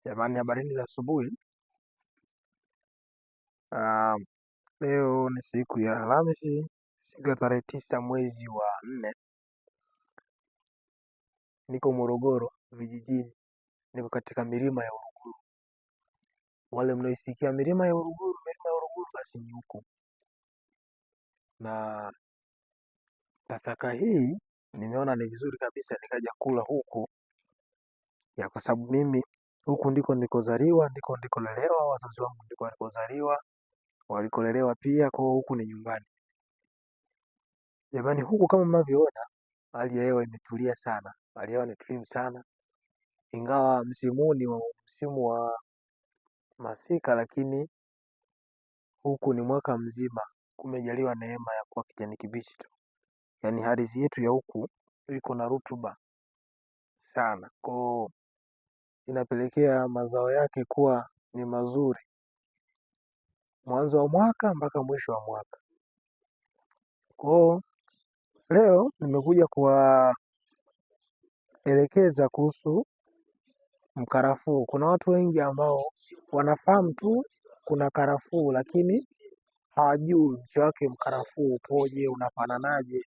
Jamani, habarini za asubuhi. Ah, Leo ni siku ya Alhamisi, siku ya tarehe 9 mwezi wa 4. Niko Morogoro vijijini, niko katika milima ya Uruguru. Wale mnaoisikia milima ya Uruguru, basi ni huku. Na Pasaka hii nimeona ni vizuri kabisa nikaja kula huku, kwa sababu mimi huku ndiko nikozaliwa, ndiko ndikolelewa, wazazi wangu ndiko walikozaliwa, walikolelewa pia, kwa hiyo huku ni nyumbani. Jamani, huku kama mnavyoona hali ya hewa imetulia sana, hali ya hewa ni tulivu sana, ingawa msimu ni msimu wa masika, lakini huku ni mwaka mzima kumejaliwa neema ya kuwa kijani kibichi tu. Yaani ardhi yetu ya huku iko na rutuba sana, kwa inapelekea mazao yake kuwa ni mazuri mwanzo wa mwaka mpaka mwisho wa mwaka. Kwa leo nimekuja kuwaelekeza kuhusu mkarafuu. Kuna watu wengi ambao wanafahamu tu kuna karafuu, lakini hawajui mche wake mkarafuu upoje, unafananaje.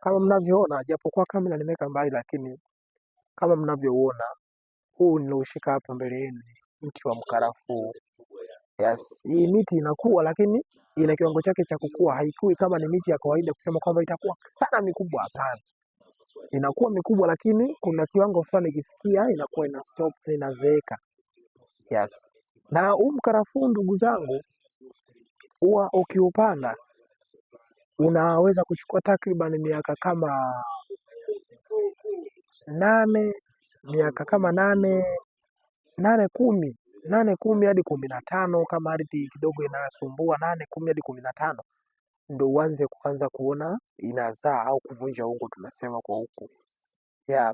Kama mnavyoona, japokuwa kamera nimeweka mbali, lakini kama mnavyoona, huu nilioshika hapa mbele yenu ni mti wa mkarafuu. Yes, hii miti inakuwa, lakini ina kiwango chake cha kukua. Haikui kama ni miti ya kawaida kusema kwamba itakuwa sana mikubwa, hapana. Inakuwa mikubwa, lakini kuna kiwango fulani ikifikia inakuwa ina stop, inazeeka. Yes. Na huu mkarafuu, ndugu zangu, huwa ukiupanda unaweza kuchukua takriban miaka kama 8, miaka kama 8, 10 hadi 15, kama ardhi kidogo inasumbua, 8, 10 hadi 15 ndio kuanza kuona inazaa au kuvunja ungo, tunasema kwa huku. Yeah.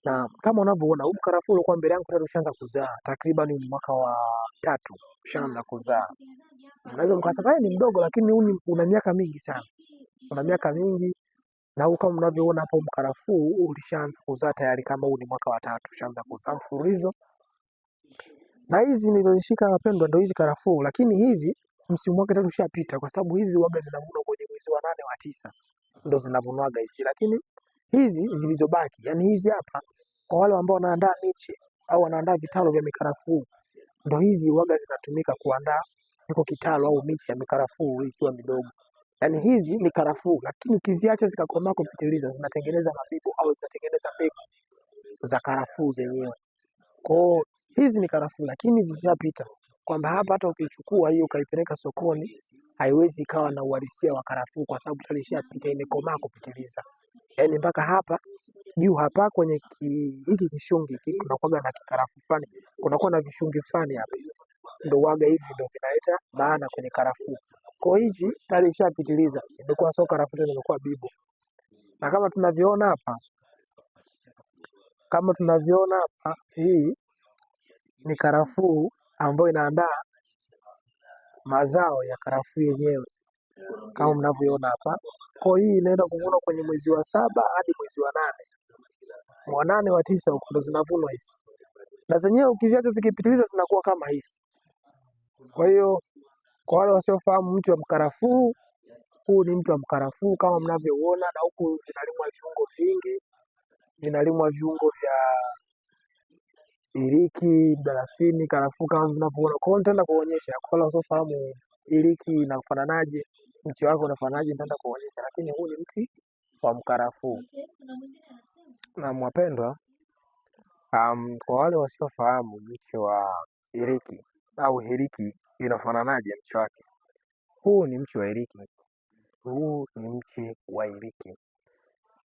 Na kama unavyoona huu mkarafuu ulikuwa mbele yangu tayari ushaanza kuzaa, takriban mwaka wa 3 ushaanza kuzaa. Unaweza mkasema ni mdogo, lakini huu una miaka mingi sana. Una miaka mingi, na huu kama mnavyoona hapo mkarafuu ulishaanza kuzaa tayari, kama huu ni mwaka wa 3 ushaanza kuzaa mfululizo. Na hizi nilizozishika wapendwa ndio hizi karafuu, lakini hizi msimu wake tayari ushapita, kwa sababu hizi waga zinavunwa kwenye mwezi wa 8 wa 9 ndio zinavunwaga hizi. Lakini hizi zilizobaki, yani hizi hapa, kwa wale ambao wanaandaa miche au wanaandaa vitalo vya mikarafuu, ndio hizi waga zinatumika kuandaa iko kitalo au miche ya mikarafuu ikiwa midogo. Yani hizi ni karafuu, lakini ukiziacha zikakomaa kupitiliza zinatengeneza mabibu au zinatengeneza mbegu za karafuu zenyewe. Kwa hizi ni karafuu, lakini zishapita, kwamba hapa hata ukichukua hiyo ukaipeleka sokoni haiwezi ikawa na uhalisia wa karafuu, kwa sababu tayari ishapita, imekomaa kupitiliza. Yani mpaka hapa juu hapa kwenye hiki kishungi kunakuwa na karafuu fulani, kunakuwa na vishungi fulani hapa, ndio waga hivi ndio vinaleta maana kwenye karafuu. Kwa hizi tayari ishapitiliza, imekuwa sio karafuu tena, imekuwa bibo. Na kama tunavyoona hapa, hii ni karafuu ambayo inaandaa mazao ya karafuu yenyewe kama mnavyoona hapa. Kwa hii inaenda kuvunwa kwenye mwezi wa 7 hadi mwezi wa 8. Wa 8 wa 9 huko ndo zinavunwa hizi. Na zenyewe ukiziacha zikipitiliza zinakuwa kama hizi. Kwa hiyo kwa wale wasiofahamu mti wa mkarafuu, huu ni mti wa mkarafuu kama mnavyoona, na huku vinalimwa viungo vingi. Vinalimwa viungo vya iliki, mdalasini, karafuu kama mnavyoona. Kwa hiyo nitaenda kuonyesha kwa wale wasiofahamu iliki inafananaje, mti wake unafananaje, nitaenda kuonyesha, lakini huu ni mti wa mkarafuu. Na mwapendwa, kwa wale wasiofahamu mti wa iliki au iliki inafananaje mti wake, huu ni mti wa iliki. Huu ni mti wa iliki.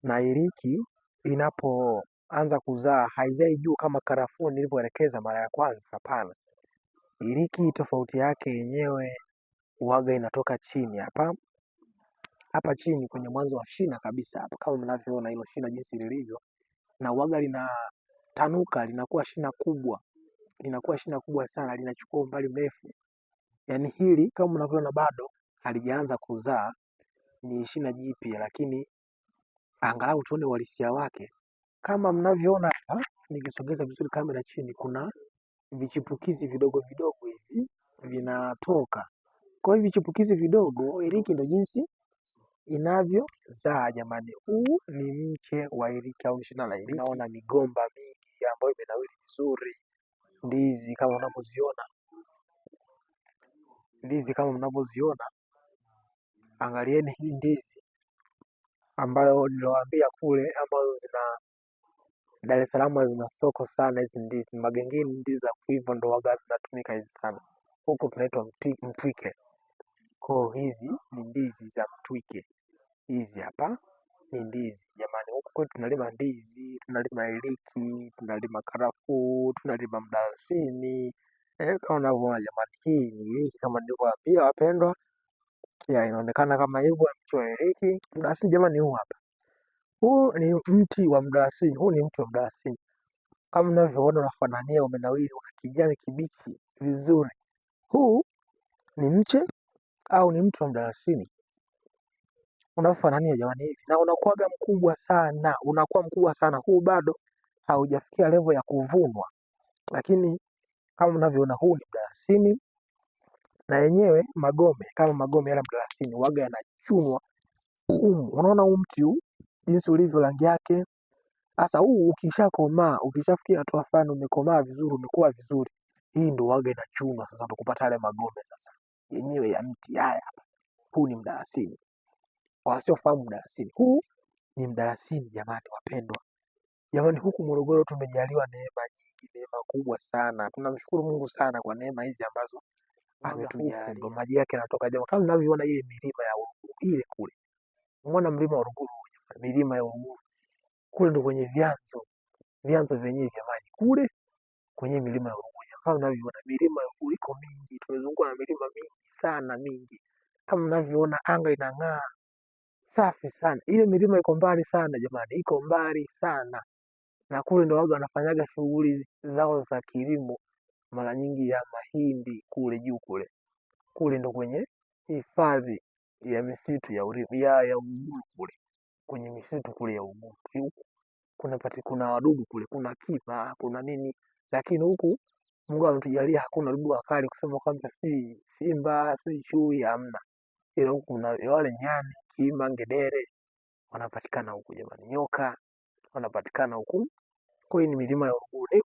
Na iliki inapoanza kuzaa haizai juu kama karafuu nilivyoelekeza mara ya kwanza, hapana. Iliki tofauti yake yenyewe uwaga inatoka chini hapa chini kwenye mwanzo wa shina kabisa hapa, kama mnavyoona hilo shina jinsi lilivyo, na uwaga linatanuka, linakuwa shina kubwa sana, linachukua umbali mrefu. Yani hili kama mnavyoona bado halijaanza kuzaa, ni shina jipya, lakini angalau tuone uhalisia wake. Kama mnavyoona hapa, nikisogeza vizuri kamera chini, kuna vichipukizi vidogo vidogo hivi vinatoka. Kwa hiyo vichipukizi vidogo, iliki ndo jinsi inavyozaa jamani. Huu ni mche wa iliki au shina la iliki. Naona migomba mingi ambayo imenawiri vizuri, ndizi kama unavyoziona, angalieni hii ndizi ambayo niliwaambia kule, ambazo zina Dar es Salaam zina soko sana hizi ndizi. Magengeni ndizi za kuiva ndo waga zinatumika hizi sana. Huko tunaitwa mtwike. Kwa hizi ni ndizi za mtwike. Hizi hapa ni ndizi jamani. Huko kwetu tunalima ndizi, tunalima iliki, tunalima karafuu, tunalima mdalasini. Kama unavyoona jamani, hii ni iliki kama nilivyowaambia wapendwa. Inaonekana kama hivyo mti wa iliki. Mdalasini jamani, huu hapa. Huu ni mti wa mdalasini. Kama unavyoona unafanania, umenawiri, una kijani kibichi vizuri. Huu ni mche au ni mti wa mdalasini unafanania jamani hivi, na unakuwa mkubwa sana. Huu bado haujafikia level ya kuvunwa, lakini kama unavyoona huu ni mdalasini, na yenyewe magome kama magome ya mdalasini waga yanachunwa. Unaona huu mti huu jinsi ulivyo rangi yake. Sasa huu ukishakomaa, ukishafikia hatua fulani, umekomaa vizuri, umekuwa vizuri, hii ndo waga inachunwa sasa ndo kupata yale magome sasa yenyewe ya mti. Haya, huu ni mdalasini. Wasiofahamu mdalasini, huu ni mdalasini jamani wapendwa. Jamani, huku Morogoro tumejaliwa neema nyingi, neema kubwa sana. Tunamshukuru Mungu sana kwa neema hizi ambazo ametujalia. Maji yake yanatoka jamani, kama unavyoona ile milima ya Uruguru ile kule. Umeona mlima wa Uruguru, milima ya Uruguru kule ndo kwenye vyanzo vyenyewe vya maji kule kwenye milima ya Uruguru. Kama unavyoona milima ya Uruguru iko mingi, tumezungukwa na milima mingi. Kama unavyoona anga inang'aa safi sana. Ile milima iko mbali sana jamani, iko mbali sana. Na kule ndo waga wanafanyaga shughuli zao za kilimo mara nyingi ya mahindi kule juu kule. Kule ndo kwenye hifadhi ya misitu ya Uruguru kule. Kwenye misitu kule ya Uruguru. Kuna wadudu kule, kuna kipa, kuna nini, lakini huku Mungu ametujalia hakuna wadudu wakali kusema kwamba si simba, si chui, hamna. Ila huku kuna wale nyani, kima, ngedere wanapatikana huku jamani. Nyoka wanapatikana huku. Kwa hiyo ni milima ya Uruguru.